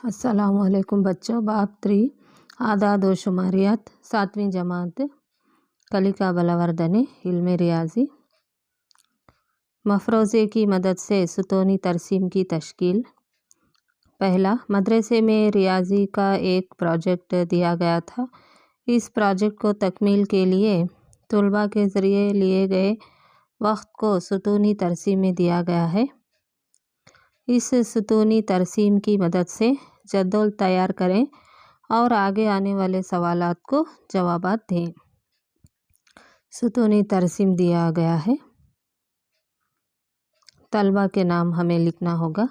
अस्सलाम वालेकुम बच्चों। बाब 3 आदाद व शुमारियात 7वीं जमात कलिका बलावर्दने इल्म रियाजी। मफरोज़े की मदद से सुतूनी तरसीम की तश्कील। पहला, मदरसे में रियाजी का एक प्रोजेक्ट दिया गया था। इस प्रोजेक्ट को तकमील के लिए तलबा के ज़रिए लिए गए वक्त को सुतूनी तरसीम में दिया गया है। इस सुतूनी तरसीम की मदद से जद्दोल तैयार करें और आगे आने वाले सवालात को जवाबात दें। सुतूनी तरसीम दिया गया है। तलबा के नाम हमें लिखना होगा।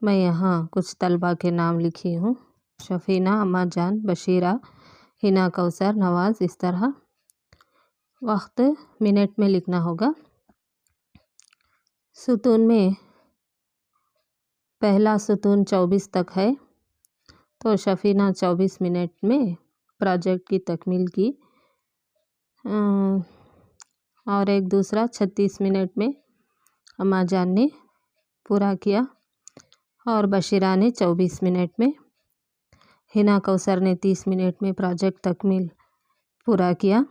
मैं यहाँ कुछ तलबा के नाम लिखी हूँ। शफीना, अम्मा जान, बशीरा, हिना, कौसर, नवाज़, इस तरह। वक्त मिनट में लिखना होगा। सुतून में पहला सुतून 24 तक है, तो शफीना 24 मिनट में प्रोजेक्ट की तकमील की और एक दूसरा 36 मिनट में अम्मा जान ने पूरा किया और बशीरा ने 24 मिनट में, हिना कौसर ने 30 मिनट में प्रोजेक्ट तकमील पूरा किया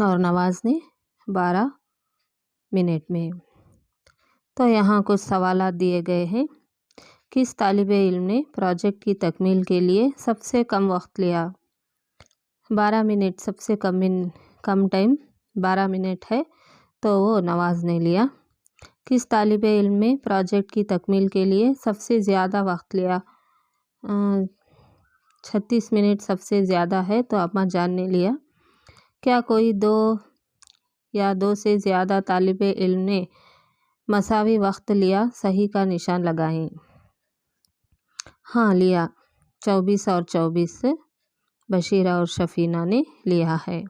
और नवाज़ ने 12 मिनट में। तो यहाँ कुछ सवालात दिए गए हैं। किस तालिबे इल्म ने प्रोजेक्ट की तकमील के लिए सबसे कम वक्त लिया? 12 मिनट सबसे कम टाइम 12 मिनट है, तो वो नवाज़ ने लिया। किस तालिबे इल्म में प्रोजेक्ट की तकमील के लिए सबसे ज़्यादा वक्त लिया? 36 मिनट सबसे ज़्यादा है, तो अम्मा जान ने लिया। क्या कोई दो या दो से ज़्यादा तालिबे इल्म ने मसावी वक्त लिया? सही का निशान लगाएं। हाँ, लिया। 24 और 24 बशीरा और शफीना ने लिया है।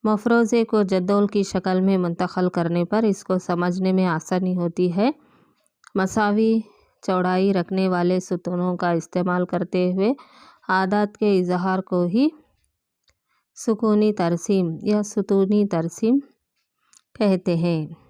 मफरोज़े को जद्दोल की शक्ल में मुंतक़ल करने पर इसको समझने में आसानी होती है। मसावी चौड़ाई रखने वाले सुतूनों का इस्तेमाल करते हुए आदात के इजहार को ही सुकूनी तरसीम या सुतूनी तरसीम कहते हैं।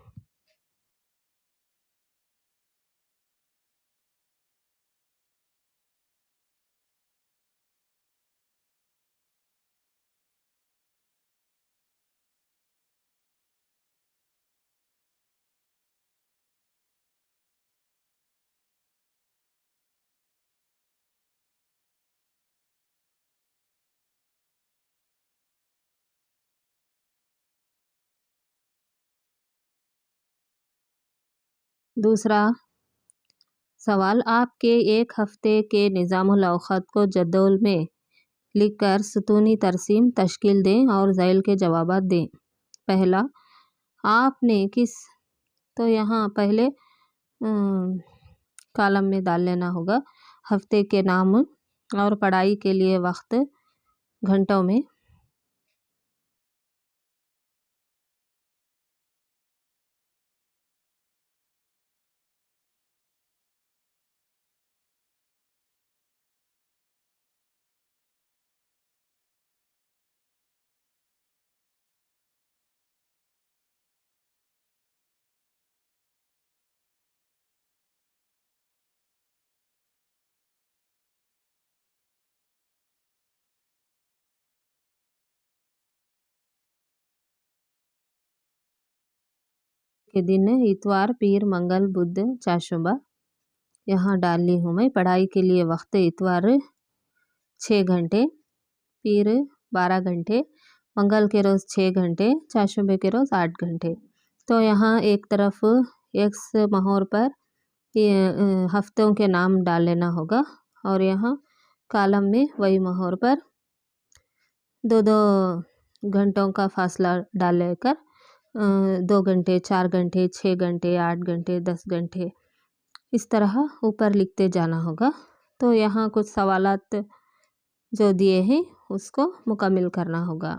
दूसरा सवाल, आपके एक हफ्ते के निज़ामुल औक़ात को जद्दोल में लिखकर सुतूनी तरसीम तश्कील दें और ज़ैल के जवाबात दें। पहला, आपने किस, तो यहाँ पहले कॉलम में डाल लेना होगा हफ्ते के नाम और पढ़ाई के लिए वक्त घंटों में। के दिन इतवार, पीर, मंगल, बुध, चाशुंबा यहाँ डाल ली हूँ मैं। पढ़ाई के लिए वक्त इतवार 6 घंटे, पीर 12 घंटे, मंगल के रोज़ 6 घंटे, चाशुंबे के रोज़ 8 घंटे। तो यहाँ एक तरफ एक्स मोहर पर ये हफ्तों के नाम डाल लेना होगा और यहाँ कॉलम में वही मोहर पर 2-2 घंटों का फासला डाल लेकर 2 घंटे, 4 घंटे, 6 घंटे, 8 घंटे, 10 घंटे इस तरह ऊपर लिखते जाना होगा। तो यहाँ कुछ सवालात जो दिए हैं उसको मुकम्मल करना होगा।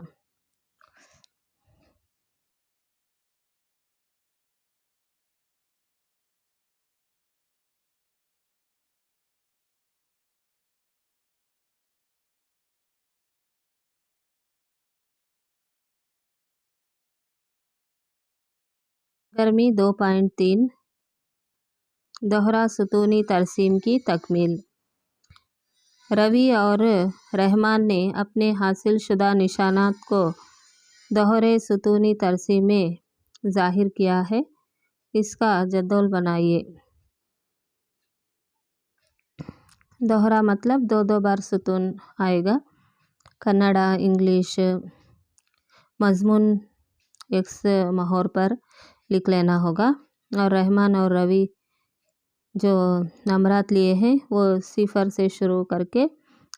गर्मी 2.3 दोहरा सुतूनी तरसीम की तकमील। रवि और रहमान ने अपने हासिल शुदा निशानात को दोहरे सुतूनी तरसीम में ज़ाहिर किया है। इसका जद्वल बनाइए। दोहरा मतलब दो दो बार सुतून आएगा। कन्नड़ा, इंग्लिश। मज़मून एक्स मोहर पर लिख लेना होगा। और रहमान और रवि जो नंबरात लिए हैं वो 0 से शुरू करके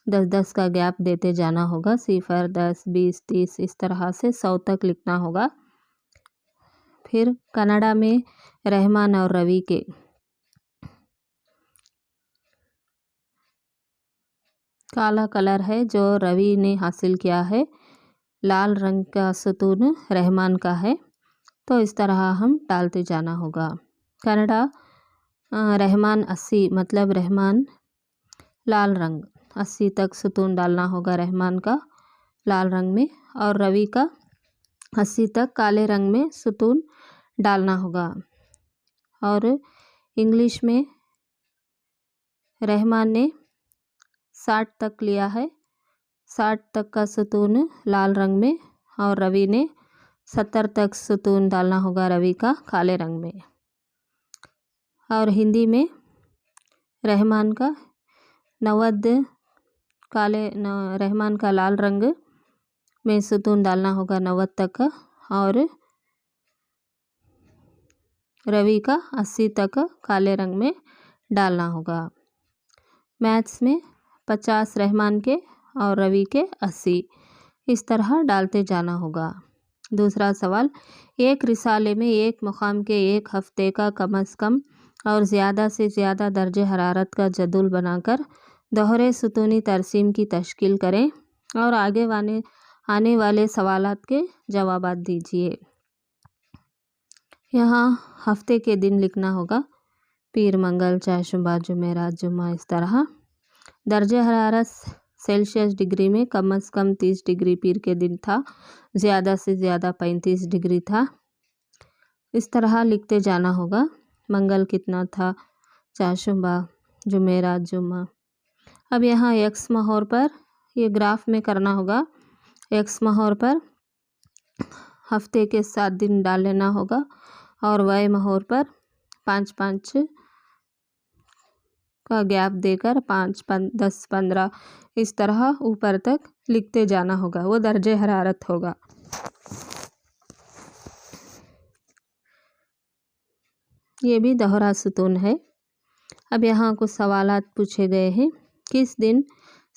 10-10 का गैप देते जाना होगा। 0, 10, 20, 30 इस तरह से 100 तक लिखना होगा। फिर कन्नड़ा में रहमान और रवि के काला कलर है जो रवि ने हासिल किया है, लाल रंग का सुतून रहमान का है। तो इस तरह हम डालते जाना होगा। कन्नड़ा रहमान 80 मतलब रहमान लाल रंग 80 तक सुतून डालना होगा रहमान का लाल रंग में, और रवि का 80 तक काले रंग में सुतून डालना होगा। और इंग्लिश में रहमान ने 60 तक लिया है, 60 तक का सुतून लाल रंग में, और रवि ने 70 तक सुतून डालना होगा रवि का काले रंग में। और हिंदी में रहमान का 90 रहमान का लाल रंग में सुतून डालना होगा 90 तक, और रवि का 80 तक काले रंग में डालना होगा। मैथ्स में 50 रहमान के और रवि के 80 इस तरह डालते जाना होगा। दूसरा सवाल, एक रिसाले में एक मुकाम के एक हफ्ते का कम अज़ कम और ज़्यादा से ज़्यादा दर्जे हरारत का जदुल बनाकर दोहरे सुतूनी तरसीम की तश्कील करें और आने वाले सवालात के जवाबात दीजिए। यहाँ हफ्ते के दिन लिखना होगा, पीर, मंगल, चाशुंबा, जुमेरात, जुम्मा इस तरह। दर्जे हरारत सेल्सियस डिग्री में कम अज़ कम 30 डिग्री पीर के दिन था, ज़्यादा से ज़्यादा 35 डिग्री था। इस तरह लिखते जाना होगा। मंगल कितना था, चाशुंबा, जुमेरात, जुम्मा। अब यहाँ एक्स मोहर पर ये ग्राफ में करना होगा। एक्स मोहर पर हफ्ते के 7 दिन डाल लेना होगा और वाई मोहर पर 5-5 का गैप देकर 5, 10, 15 इस तरह ऊपर तक लिखते जाना होगा। वो दर्जे हरारत होगा। ये भी दोहरा सुतून है। अब यहाँ कुछ सवालात पूछे गए हैं। किस दिन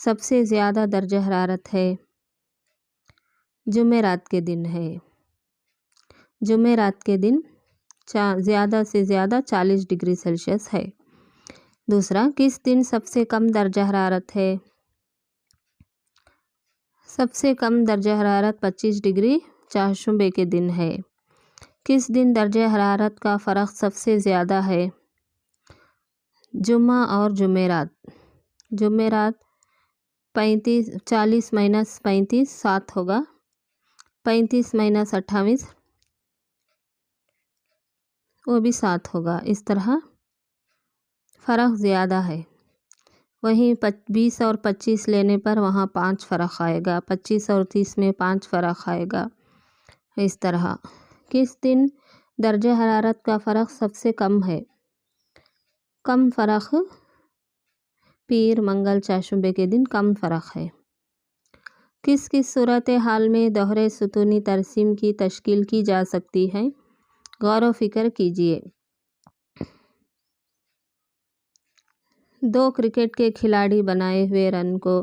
सबसे ज़्यादा दर्जे हरारत है? जुमेरात के दिन है। जुमेरात के दिन ज़्यादा से ज़्यादा 40 डिग्री सेल्सियस है। दूसरा, किस दिन सबसे कम दर्जा हरारत है? सबसे कम दर्जा हरारत 25 डिग्री चाशुंबे के दिन है। किस दिन दर्जा हरारत का फ़र्क सबसे ज़्यादा है? जुम्मा और जुमेरात। जुमेरात 40 माइनस 35 7 होगा, 35 माइनस 28 वो भी 7 होगा। इस तरह फ़र्क ज़्यादा है। वहीं 20 और 25 लेने पर वहाँ 5 फ़र्क आएगा, 25 और 30 में 5 फ़र्क आएगा। इस तरह किस दिन दर्जे हरारत का फ़र्क सबसे कम है? कम फ़र्क पीर, मंगल, चाशुंबे के दिन कम फ़र्क है। किस किस सूरत हाल में दोहरे सुतूनी तरसीम की तश्कील की जा सकती है? गौर व फिक्र कीजिए। 2 क्रिकेट के खिलाड़ी बनाए हुए रन को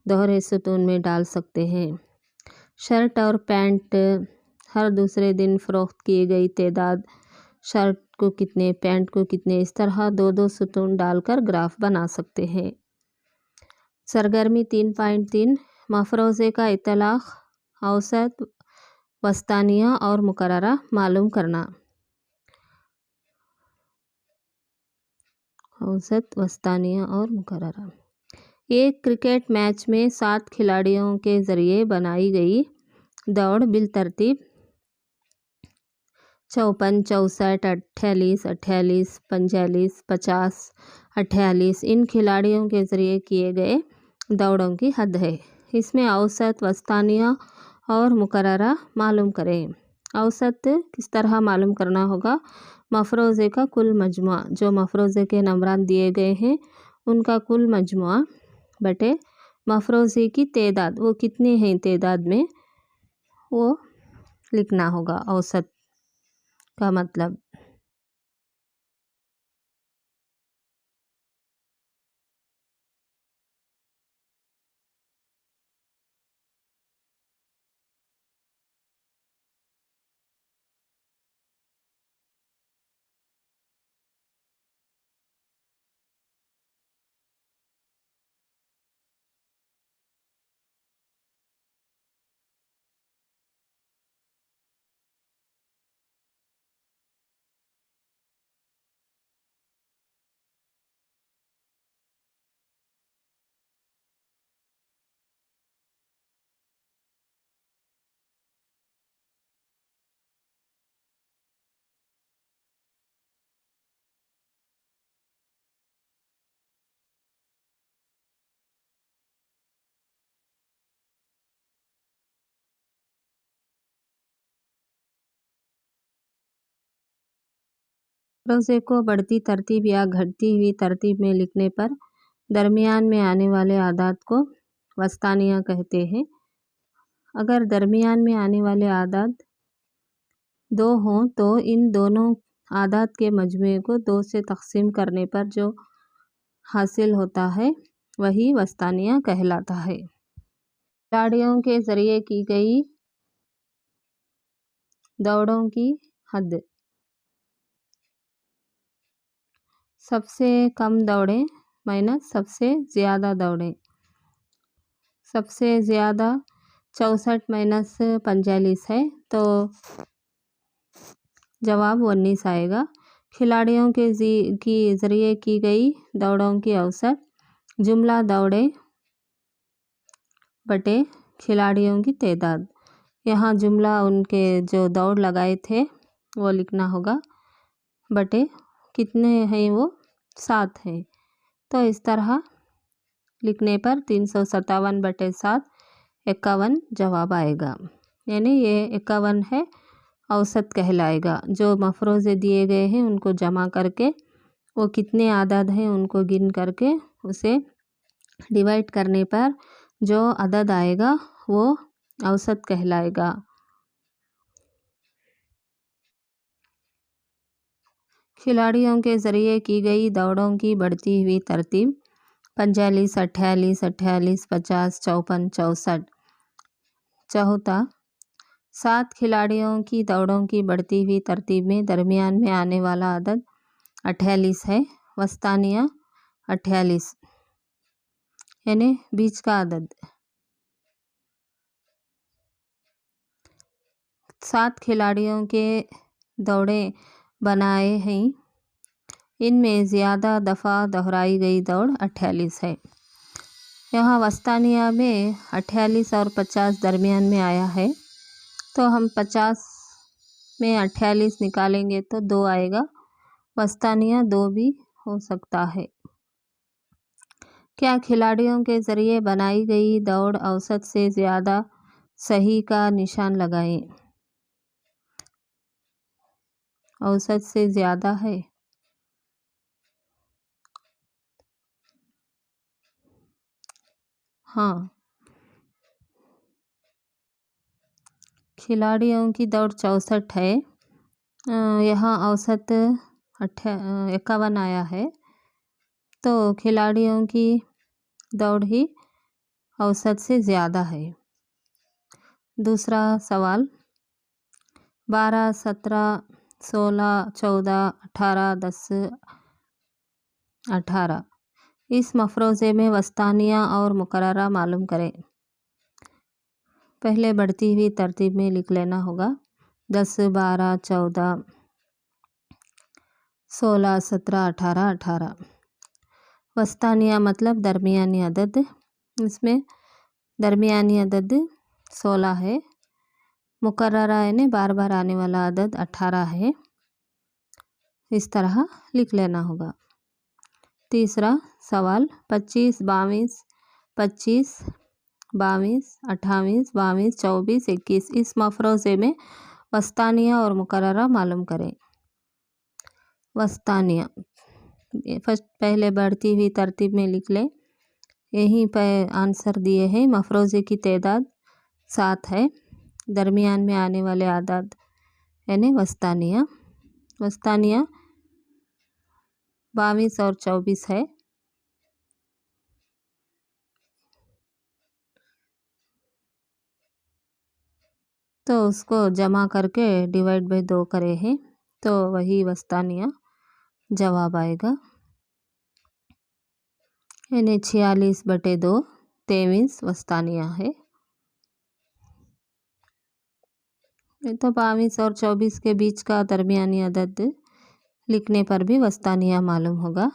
दोहरे सुतून में डाल सकते हैं। शर्ट और पैंट हर दूसरे दिन फ़रोख्त किए गई तादाद, शर्ट को कितने, पैंट को कितने, इस तरह 2-2 सुतून डालकर ग्राफ बना सकते हैं। सरगर्मी 3.3 मफरोज़े का इतलाक़, औसत, वस्तानिया और मुकर्ररा मालूम करना। औसत, वस्तानिया और मुकर्ररा। एक क्रिकेट मैच में 7 खिलाड़ियों के ज़रिए बनाई गई दौड़ बिलतरतीब 54, 64, 48, 48, 45, 50, 48 इन खिलाड़ियों के ज़रिए किए गए दौड़ों की हद है। इसमें औसत, वस्तानिया और मुकर्ररा मालूम करें। औसत किस तरह मालूम करना होगा? मफरोज़े का कुल मजमुआ, जो मफरोज़े के नंबरान दिए गए हैं उनका कुल मजमुआ बटे मफरोज़े की तादाद, वो कितने हैं तादाद में, वो लिखना होगा औसत का मतलब। मफरोज़े को बढ़ती तरतीब या घटती हुई तरतीब में लिखने पर दरमियान में आने वाले आदाद को वस्तानिया कहते हैं। अगर दरमियान में आने वाले आदाद 2 हों तो इन दोनों आदाद के मजमुए को 2 से तक़सीम करने पर जो हासिल होता है वही वस्तानिया कहलाता है। खिलाड़ियों के ज़रिए की गई दौड़ों की हद। सबसे कम दौड़ें माइनस सबसे ज़्यादा दौड़ें। सबसे ज़्यादा 64 माइनस 45 है तो जवाब 19 आएगा। खिलाड़ियों के ज़रिए की गई दौड़ों की औसत, जुमला दौड़ें बटे खिलाड़ियों की तादाद। यहाँ जुमला उनके जो दौड़ लगाए थे वो लिखना होगा बटे कितने हैं, वो 7 हैं। तो इस तरह लिखने पर 357 बटे 7 51 जवाब आएगा। यानी ये 51 है, औसत कहलाएगा। जो मफरोज़े दिए गए हैं उनको जमा करके वो कितने आदाद हैं उनको गिन करके उसे डिवाइड करने पर जो अदद आएगा वो औसत कहलाएगा। खिलाड़ियों के ज़रिए की गई दौड़ों की बढ़ती हुई तरतीब 45, 48, 48, 50, 54, 64। चौथा, 7 खिलाड़ियों की दौड़ों की बढ़ती हुई तरतीब में दरमियान में आने वाला अदद 48 है। वस्तानिया 48 यानी बीच का अदद। 7 खिलाड़ियों के दौड़े बनाए हैं, इनमें ज़्यादा दफ़ा दोहराई गई दौड़ 48 है। यहाँ वस्तानिया में 48 और 50 दरमियान में आया है तो हम 50 में 48 निकालेंगे तो 2 आएगा। वस्तानिया 2 भी हो सकता है। क्या खिलाड़ियों के ज़रिए बनाई गई दौड़ औसत से ज़्यादा? सही का निशान लगाएं। औसत से ज़्यादा है। हाँ, खिलाड़ियों की दौड़ 64 है। यहाँ औसत 51 आया है तो खिलाड़ियों की दौड़ ही औसत से ज़्यादा है। दूसरा सवाल, 12, 17, 16, 14, 18, 10, 18 इस मफरोज़े में वस्तानिया और मुकर्ररा मालूम करें। पहले बढ़ती हुई तरतीब में लिख लेना होगा 10, 12, 14, 16, 17, 18, 18। वस्तानिया मतलब दरमियानी अदद। इसमें दरमियानी अदद 16 है मुकर्ररा यानी बार बार आने वाला अदद 18 है, इस तरह लिख लेना होगा। तीसरा सवाल 25, 22, 25, 22, 28, 22, 24, 21 इस मफरोज़े में वस्तानिया और मुकर्ररा मालूम करें। वस्तानिया फर्स्ट पहले बढ़ती हुई तरतीब में लिख लें। यहीं पर आंसर दिए हैं। मफरोज़े की तादाद 7 है, दरमियान में आने वाले आदाद यानी वस्तानिया 22 और 24 है। तो उसको जमा करके डिवाइड बाय 2 करे हैं, तो वही वस्तानिया जवाब आएगा। यानी 46/2 23 वस्तानिया है। तो 22 और 24 के बीच का दरमियानी अदद लिखने पर भी वस्तानिया मालूम होगा।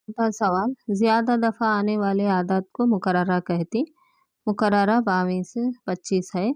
चौथा सवाल ज़्यादा दफ़ा आने वाले आदाद को मुकर्ररा कहती। मुकर्ररा 22 25 है।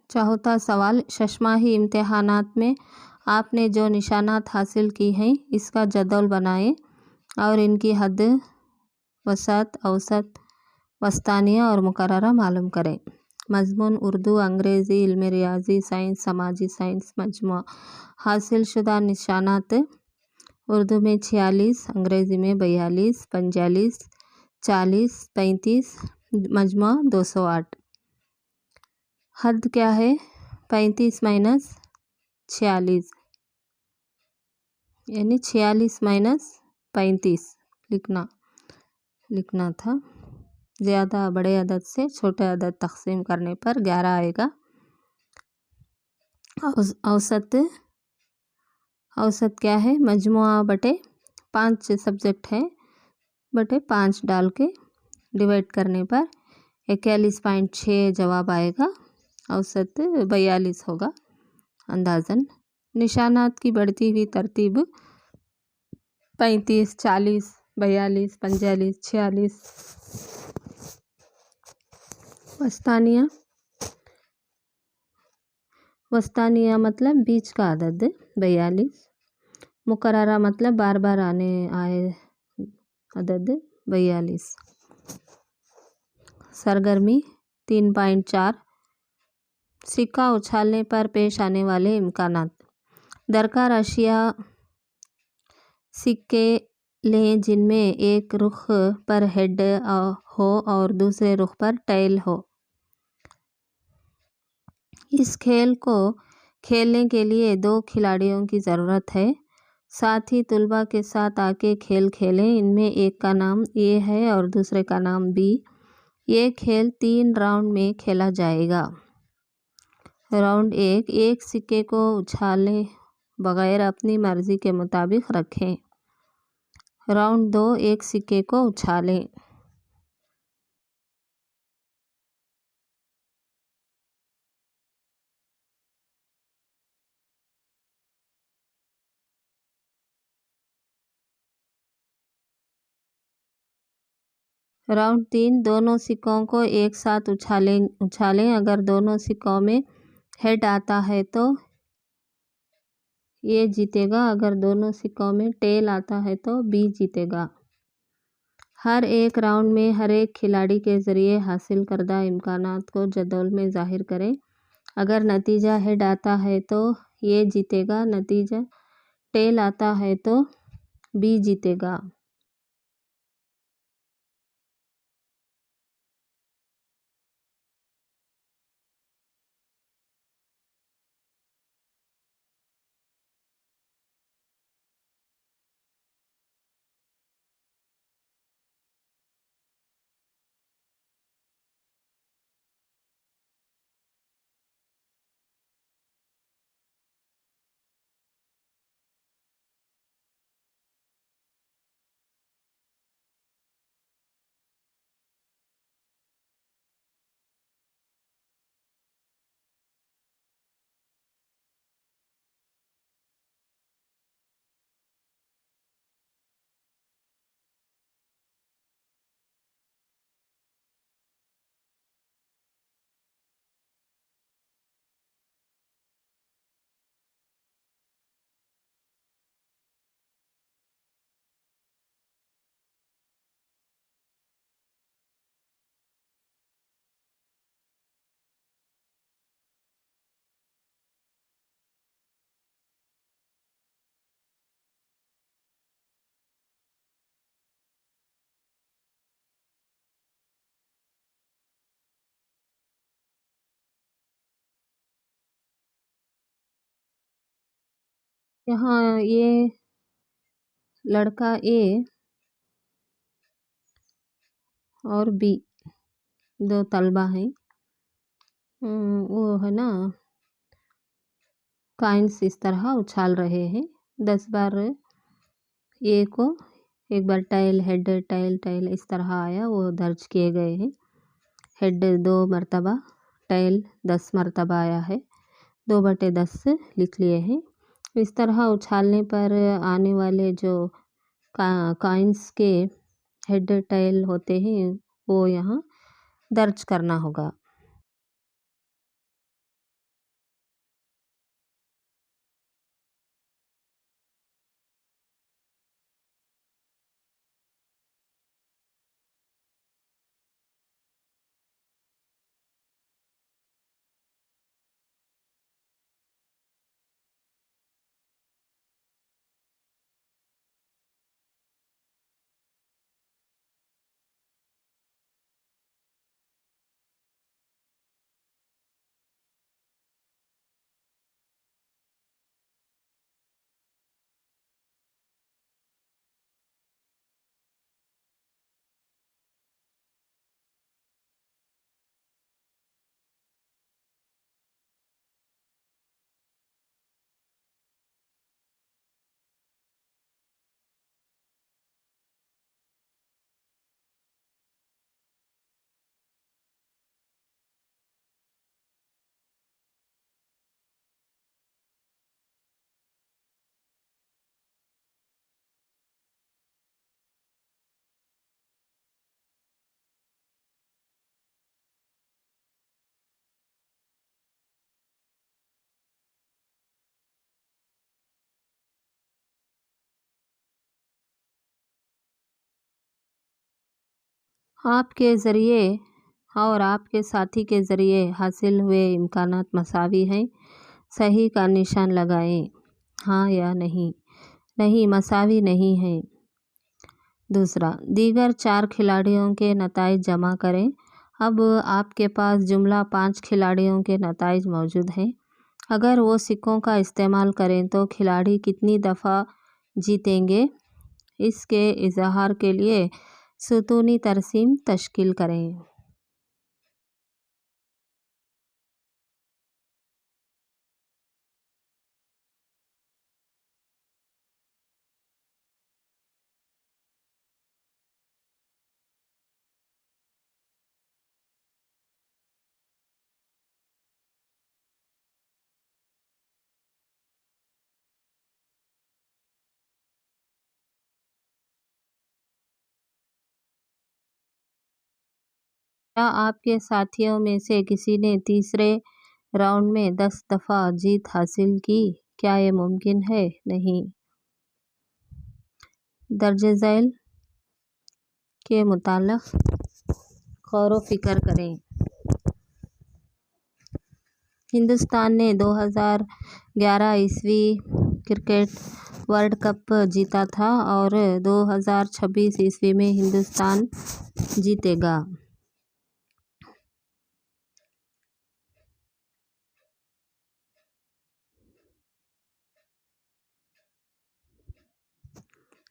चौथा सवाल शशमाही इम्तिहानात में आपने जो निशानात हासिल की हैं इसका जदौल बनाएं और इनकी हद, वसत, औसत, वस्तानिया और मुकर्ररा मालूम करें। मज़मून उर्दू, अंग्रेज़ी, इल्म रियाज़ी, साइंस, समाजी साइंस, मजमूआ हासिल शुदा निशानात उर्दू में 46, अंग्रेज़ी में 42, 45, 40, 35, मजमूआ 208। हद क्या है? 35 माइनस 46 यानी 46 माइनस 35 लिखना था। ज़्यादा बड़े अदद से छोटे अदद तक़सीम करने पर 11 आएगा। औसत क्या है? मजमुआ बटे 5 सब्जेक्ट है बटे 5 डाल के डिवाइड करने पर 41.6 जवाब आएगा। औसत 42 होगा अंदाज़न। निशानात की बढ़ती हुई तरतीब 35, 40, 42, 45, 46। वस्तानिया मतलब बीच का अदद 42। मुकर्ररा मतलब बार बार आए अदद 42। सरगर्मी 3.4 सिक्का उछालने पर पेश आने वाले इम्कानात। दरकार अशिया सिक्के लें जिनमें एक रुख पर हेड हो और दूसरे रुख पर टेल हो। इस खेल को खेलने के लिए 2 खिलाड़ियों की ज़रूरत है। साथ ही तुलबा के साथ आके खेल खेलें। इनमें एक का नाम ए है और दूसरे का नाम बी। ये खेल 3 राउंड में खेला जाएगा। राउंड 1 एक सिक्के को उछाले बगैर अपनी मर्ज़ी के मुताबिक रखें। राउंड 2 एक सिक्के को उछालें। राउंड 3 दोनों सिक्कों को एक साथ उछालें। अगर दोनों सिक्कों में हेड आता है तो ए जीतेगा, अगर दोनों सिक्कों में टेल आता है तो बी जीतेगा। हर एक राउंड में हर एक खिलाड़ी के ज़रिए हासिल करदा इम्कानात को जदौल में ज़ाहिर करें। अगर नतीजा हेड आता है तो ये जीतेगा, नतीजा टेल आता है तो बी जीतेगा। यहाँ ये लड़का ए और बी दो तलबा हैं। वो है ना कॉइन्स इस तरह उछाल रहे हैं। 10 बार ए को एक बार टाइल हेड टाइल टाइल इस तरह आया, वो दर्ज किए गए हैं। हेड 2 मरतबा, टाइल 10 मरतबा आया है, 2/10 लिख लिए हैं। इस तरह उछालने पर आने वाले जो कॉइन्स के हेड टाइल होते हैं वो यहाँ दर्ज करना होगा। आपके ज़रिए और आपके साथी के ज़रिए हासिल हुए इम्कानात मसावी हैं। सही का निशान लगाएं, हाँ या नहीं। नहीं, मसावी नहीं हैं। दूसरा, दीगर 4 खिलाड़ियों के नताइज जमा करें। अब आपके पास जुमला 5 खिलाड़ियों के नताइज मौजूद हैं। अगर वो सिक्कों का इस्तेमाल करें तो खिलाड़ी कितनी दफ़ा जीतेंगे, इसके इज़हार के लिए सुतूनी तरसीम तश्कील करें। क्या आपके साथियों में से किसी ने तीसरे راؤنڈ میں 10 دفعہ جیت حاصل کی، کیا یہ ممکن ہے؟ نہیں۔ درج ذیل کے متعلق غور و فکر کریں۔ ہندوستان نے 2011 کرکٹ ورلڈ کپ جیتا تھا اور 2026 میں ہندوستان جیتے گا۔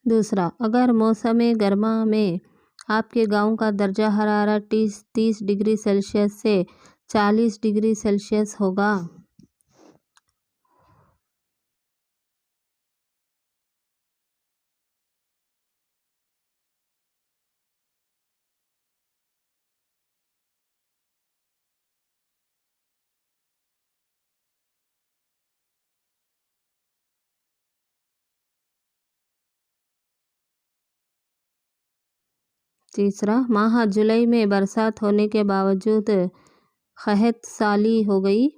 دوسرا، اگر موسم گرما میں آپ کے گاؤں کا درجہ حرارت 30 ڈگری سیلسیس سے 40 ڈگری سیلسیس ہوگا۔ تیسرا، ماہ جولائی میں برسات ہونے کے باوجود قحط سالی ہو گئی۔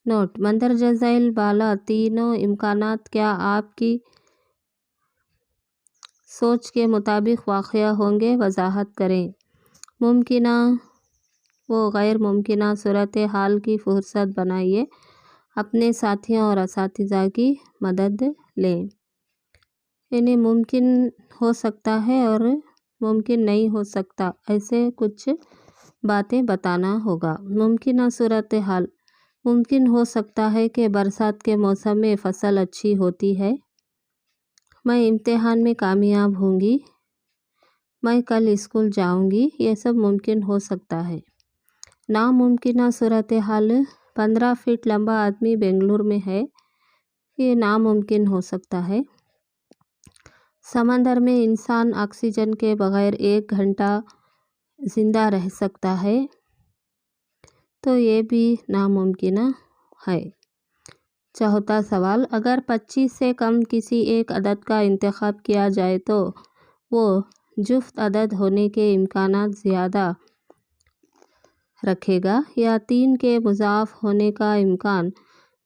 نوٹ: مندرجہ ذیل بالا تینوں امکانات کیا آپ کی سوچ کے مطابق واقع ہوں گے؟ وضاحت کریں۔ ممکنہ و غیر ممکنہ صورتحال کی فہرست بنائیے۔ اپنے ساتھیوں اور اساتذہ کی مدد لیں۔ انہیں ممکن ہو سکتا ہے اور ممکن نہیں ہو سکتا ایسے کچھ باتیں بتانا ہوگا۔ ممکنہ صورتحال: ممکن ہو سکتا ہے کہ برسات کے موسم میں فصل اچھی ہوتی ہے۔ میں امتحان میں کامیاب ہوں گی۔ میں کل اسکول جاؤں گی۔ یہ سب ممکن ہو سکتا ہے۔ ناممکنہ صورتحال: 15 فٹ لمبا آدمی بنگلور میں ہے۔ یہ ناممکن ہو سکتا ہے۔ سمندر میں انسان آکسیجن کے بغیر 1 گھنٹہ زندہ رہ سکتا ہے۔ تو یہ بھی ناممکن ہے۔ چوتھا سوال، اگر 25 سے کم کسی ایک عدد کا انتخاب کیا جائے تو وہ جفت عدد ہونے کے امکانات زیادہ رکھے گا یا 3 کے مضاعف ہونے کا امکان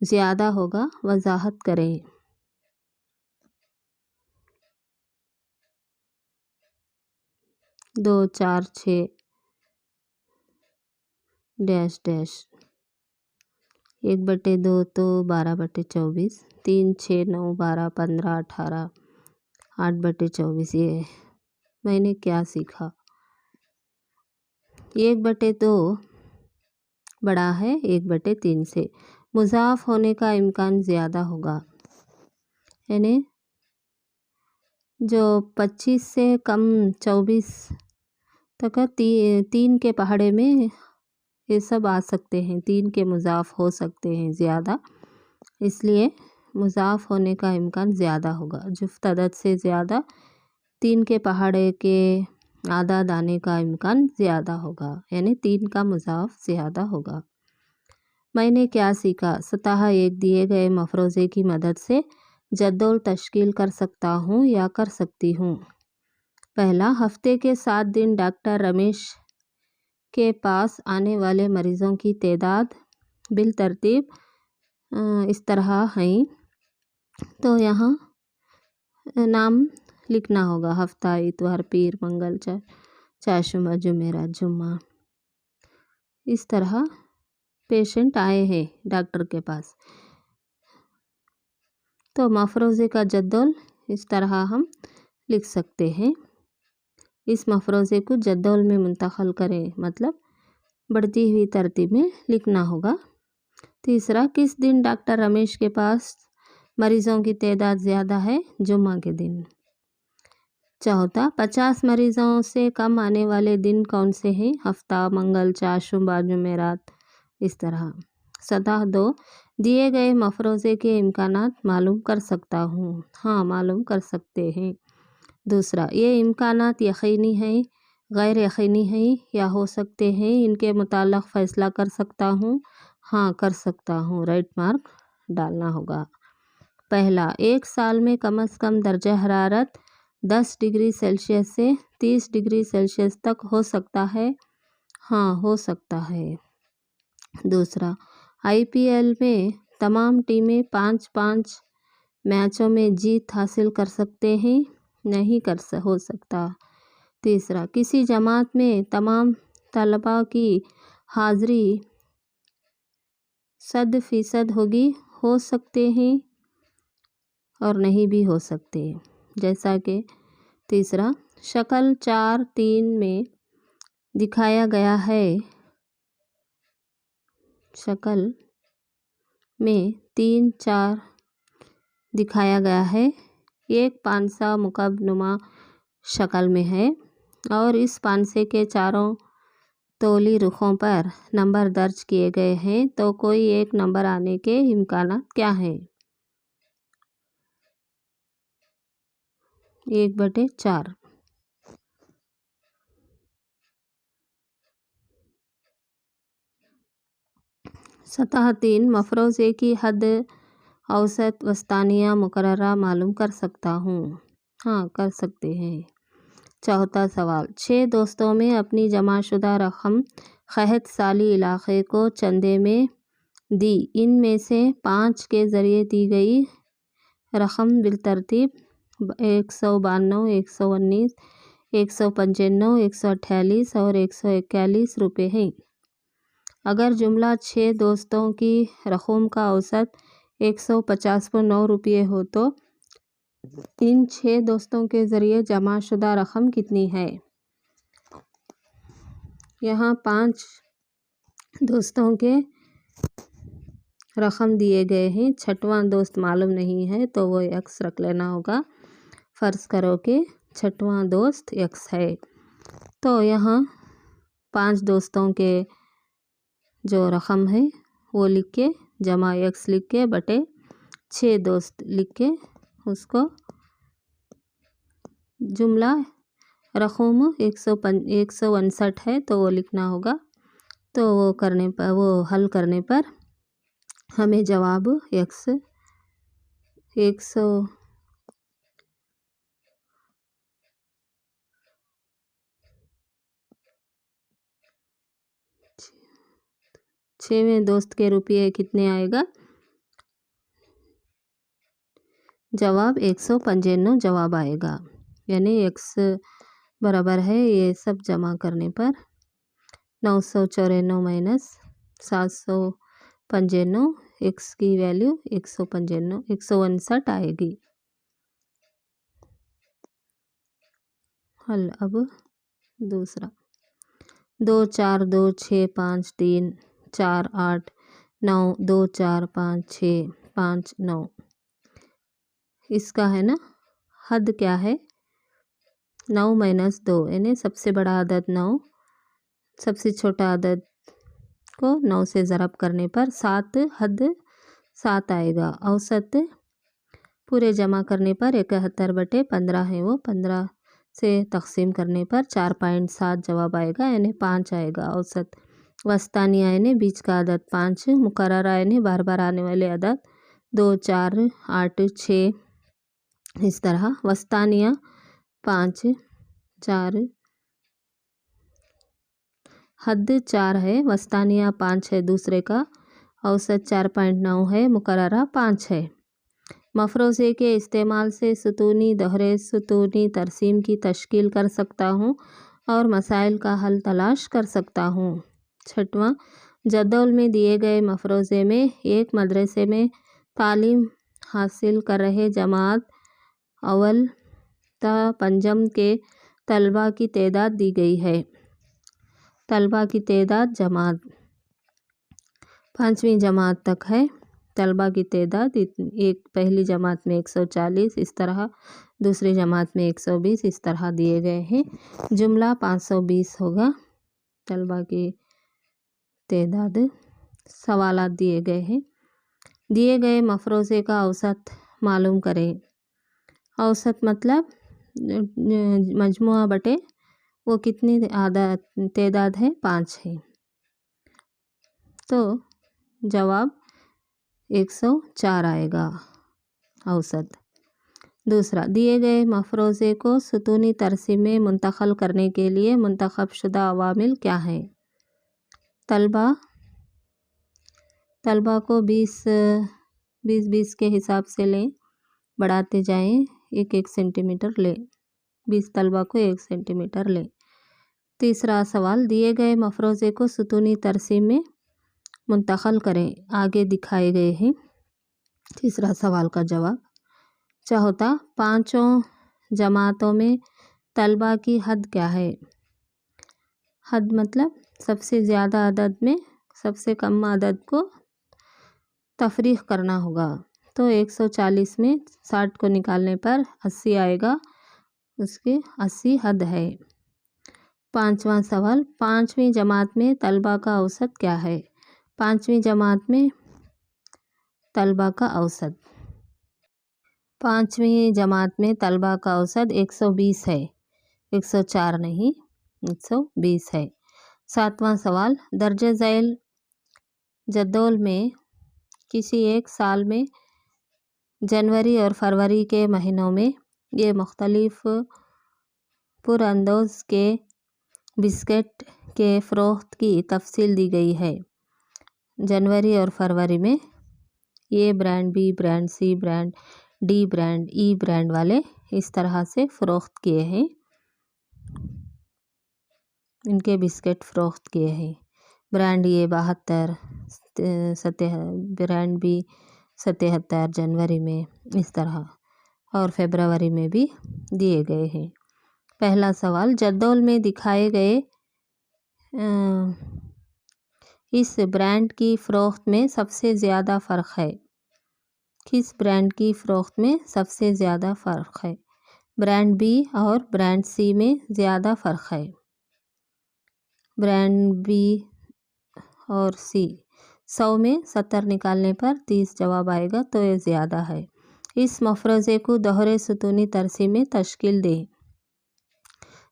زیادہ ہوگا؟ وضاحت کریں۔ 2 4 6 1/2 تو 12/24 3 6 9 12 15 18 8/24 یہ میں نے کیا سیکھا؟ 1/2 بڑا ہے 1/3 سے۔ مضاعف ہونے کا امکان زیادہ ہوگا، یعنی جو 25 سے کم 24 تک 3 کے پہاڑے میں یہ سب آ سکتے ہیں، 3 کے مضاعف ہو سکتے ہیں زیادہ، اس لیے مضاعف ہونے کا امکان زیادہ ہوگا۔ جفت عدد سے زیادہ 3 کے پہاڑے کے اعداد آنے کا امکان زیادہ ہوگا، یعنی 3 کا مضاعف زیادہ ہوگا۔ میں نے کیا سیکھا؟ سطح 1 دیے گئے مفروضے کی مدد سے جدول تشکیل کر سکتا ہوں یا کر سکتی ہوں۔ پہلا، ہفتے کے 7 دن ڈاکٹر رمیش کے پاس آنے والے مریضوں کی تعداد بالترتیب اس طرح ہیں، تو یہاں نام لکھنا ہوگا: ہفتہ، اتوار، پیر، منگل، چہارشنبہ، جمعرات، جمعہ۔ اس طرح پیشنٹ آئے ہیں ڈاکٹر کے پاس، تو مفروضے کا جدول اس طرح ہم لکھ سکتے ہیں۔ اس مفروضے کو جدول میں منتقل کریں، مطلب بڑھتی ہوئی ترتیب میں لکھنا ہوگا۔ تیسرا، کس دن ڈاکٹر رمیش کے پاس مریضوں کی تعداد زیادہ ہے؟ جمعہ کے دن۔ چوتھا، 50 مریضوں سے کم آنے والے دن کون سے ہیں؟ ہفتہ، منگل، چہارشنبہ، جمعرات، اس طرح۔ سطح 2، دیے گئے مفروضے کے امکانات معلوم کر سکتا ہوں۔ ہاں، معلوم کر سکتے ہیں۔ دوسرا، یہ امکانات یقینی ہیں، غیر یقینی ہیں یا ہو سکتے ہیں، ان کے متعلق فیصلہ کر سکتا ہوں۔ ہاں، کر سکتا ہوں، رائٹ مارک ڈالنا ہوگا۔ پہلا، ایک سال میں کم از کم درجہ حرارت 10 ڈگری سیلسیس سے 30 ڈگری سیلسیس تک ہو سکتا ہے۔ ہاں ہو سکتا ہے۔ دوسرا، IPL میں تمام ٹیمیں 5 میچوں میں جیت حاصل کر سکتے ہیں؟ نہیں ہو سکتا۔ تیسرا، کسی جماعت میں تمام طلباء کی حاضری 100% ہوگی؟ ہو سکتے ہیں اور نہیں بھی ہو سکتے، جیسا کہ تیسرا شکل 4:3 میں دکھایا گیا ہے۔ شکل میں 3:4 دکھایا گیا ہے۔ ایک پانسہ مکعب نما شکل میں ہے اور اس پانسے کے چاروں طولی رخوں پر نمبر درج کیے گئے ہیں، تو کوئی ایک نمبر آنے کے امکانات کیا ہیں؟ 1/4۔ سطح 3، مفروضے کی حد اوسط وسطانیہ مقررہ معلوم کر سکتا ہوں؟ ہاں کر سکتے ہیں۔ چوتھا سوال، 6 دوستوں میں اپنی جمع شدہ رقم قحط سالی علاقے کو چندے میں دی۔ ان میں سے 5 کے ذریعے دی گئی رقم بالترتیب 192، 119، 195، 148 اور 141 روپے ہیں۔ اگر جملہ 6 دوستوں کی رقوم کا اوسط 159 روپے ہو تو ان 6 دوستوں کے ذریعے جمع شدہ رقم کتنی ہے؟ یہاں 5 دوستوں کے رقم دیے گئے ہیں، 6واں دوست معلوم نہیں ہے تو وہ X رکھ لینا ہوگا۔ فرض کرو کہ 6واں دوست X ہے، تو یہاں 5 دوستوں کے جو رقم ہے وہ لکھ کے جمع X لکھ کے بٹے 6 دوست لکھ کے اس کو جملہ رقم 159 ہے تو وہ لکھنا ہوگا۔ تو وہ حل کرنے پر ہمیں جواب X 6ویں دوست کے روپے کتنے آئے گا؟ جواب 195 جواب آئے گا، یعنی X برابر ہے یہ سب جمع کرنے پر 994 - 795، X کی ویلیو 159 آئے گی۔ حل اب دوسرا، 2 4 2 6 5 3 4 8 9 2 4 5 6 5 9 اس کا ہے نا حد کیا ہے؟ 9 - 2 یعنی سب سے بڑا عدد 9، سب سے چھوٹا عدد کو 9 سے ضرب کرنے پر 7 حد 7 آئے گا۔ اوسط پورے جمع کرنے پر 71/15 ہے، وہ 15 سے تقسیم کرنے پر 4.7 جواب آئے گا، یعنی 5 آئے گا۔ اوسط وسطانیہ یعنی بیچ کا عدد 5، مقررہ یعنی بار بار آنے والے عدد 2 4 8 6 اس طرح۔ وسطانیہ 5 4 حد 4 ہے، وسطانیہ 5 ہے دوسرے کا، اوسط 4.9 ہے، مقررہ 5 ہے۔ مفروضے کے استعمال سے ستونی دوہرے ستونی ترسیم کی تشکیل کر سکتا ہوں اور مسائل کا حل تلاش کر سکتا ہوں۔ 6واں، جدول میں دیے گئے مفروضے میں ایک مدرسے میں تعلیم حاصل کر رہے جماعت اول تا پنجم کے طلباء کی تعداد دی گئی ہے۔ طلباء کی تعداد جماعت 5ویں جماعت تک ہے، طلباء کی تعداد پہلی جماعت میں 140 اس طرح، دوسری جماعت میں 120 اس طرح دیے گئے ہیں۔ جملہ 520 ہوگا۔ طلباء کی تعداد، سوالات دیے گئے ہیں۔ دیے گئے مفروضے کا اوسط معلوم کریں۔ اوسط مطلب مجموعہ بٹے وہ کتنی تعداد ہے؟ 5 ہے، تو جواب 104 آئے گا اوسط۔ دوسرا، دیے گئے مفروضے کو ستونی ترسیم میں منتقل کرنے کے لیے منتخب شدہ عوامل کیا ہیں؟ طلبہ کو 20 کے حساب سے لیں، بڑھاتے جائیں، 1 سینٹی میٹر لیں، 20 طلبہ کو 1 سینٹی میٹر لیں۔ تیسرا سوال، دیے گئے مفروضے کو ستونی ترسیب میں منتقل کریں، آگے دکھائے گئے ہیں۔ تیسرا سوال کا جواب، چوتھا، 5 جماعتوں میں طلبہ کی حد کیا ہے؟ حد مطلب سب سے زیادہ عدد میں سب سے کم عدد کو تفریق کرنا ہوگا، تو 140 میں 60 کو نکالنے پر 80 آئے گا، اس کی 80 حد ہے۔ پانچواں سوال، 5ویں جماعت میں طلبہ کا اوسط کیا ہے؟ 5ویں جماعت میں طلبہ کا اوسط 5ویں جماعت میں طلبہ کا اوسط 120 ہے، 104 نہیں، 120 ہے۔ 7واں سوال، درجہ ذیل جدول میں کسی ایک سال میں جنوری اور فروری کے مہینوں میں یہ مختلف پرانداز کے بسکٹ کے فروخت کی تفصیل دی گئی ہے۔ جنوری اور فروری میں A brand, B brand, C brand, D brand, E brand والے اس طرح سے فروخت کیے ہیں، ان کے بسکٹ فروخت کیے ہیں۔ برانڈ A 72، برانڈ B 77 جنوری میں، اس طرح، اور فروری میں بھی دیے گئے ہیں۔ پہلا سوال، جدول میں دکھائے گئے اس برانڈ کی فروخت میں سب سے زیادہ فرق ہے؟ کس برانڈ کی فروخت میں سب سے زیادہ فرق ہے؟ برانڈ B اور برانڈ C میں زیادہ فرق ہے۔ برانڈ B اور C، 100 میں 70 نکالنے پر 30 جواب آئے گا، تو یہ زیادہ ہے۔ اس مفروضے کو دوہرے ستونی ترسیب میں تشکیل دیں۔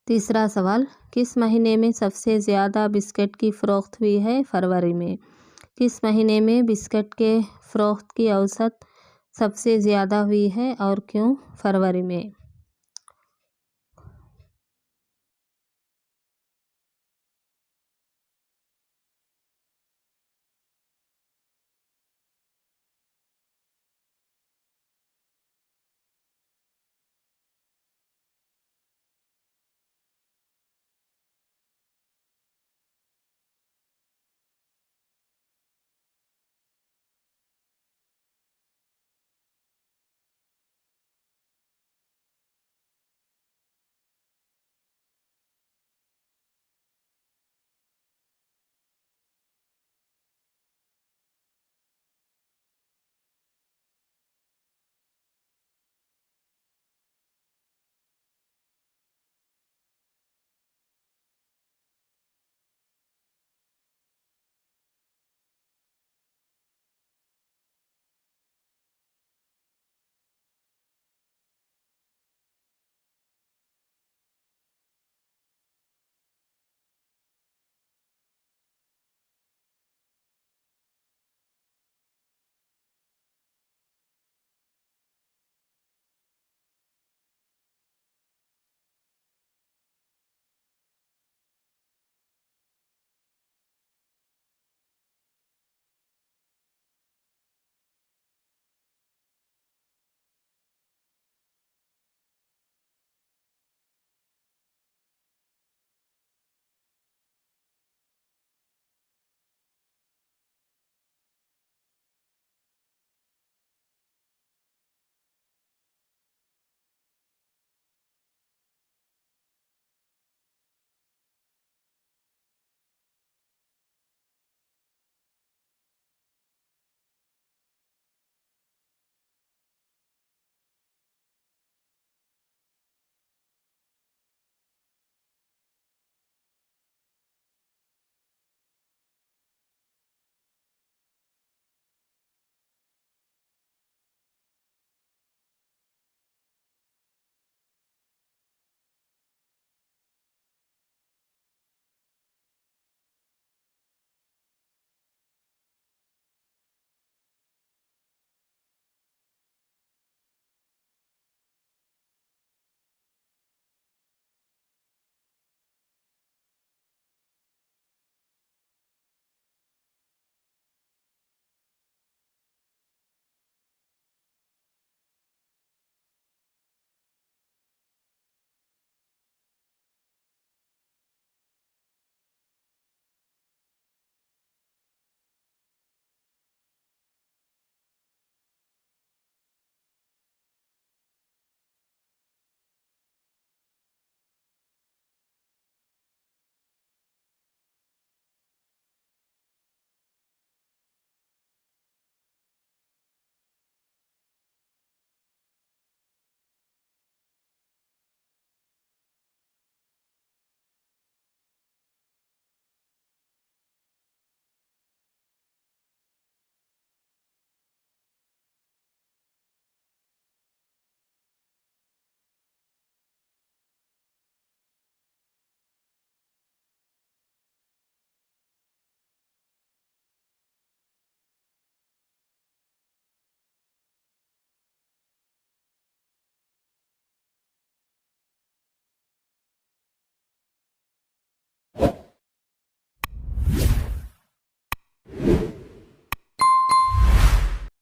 تیسرا سوال، کس مہینے میں سب سے زیادہ بسکٹ کی فروخت ہوئی ہے؟ فروری میں۔ کس مہینے میں بسکٹ کے فروخت کی اوسط سب سے زیادہ ہوئی ہے اور کیوں؟ فروری میں۔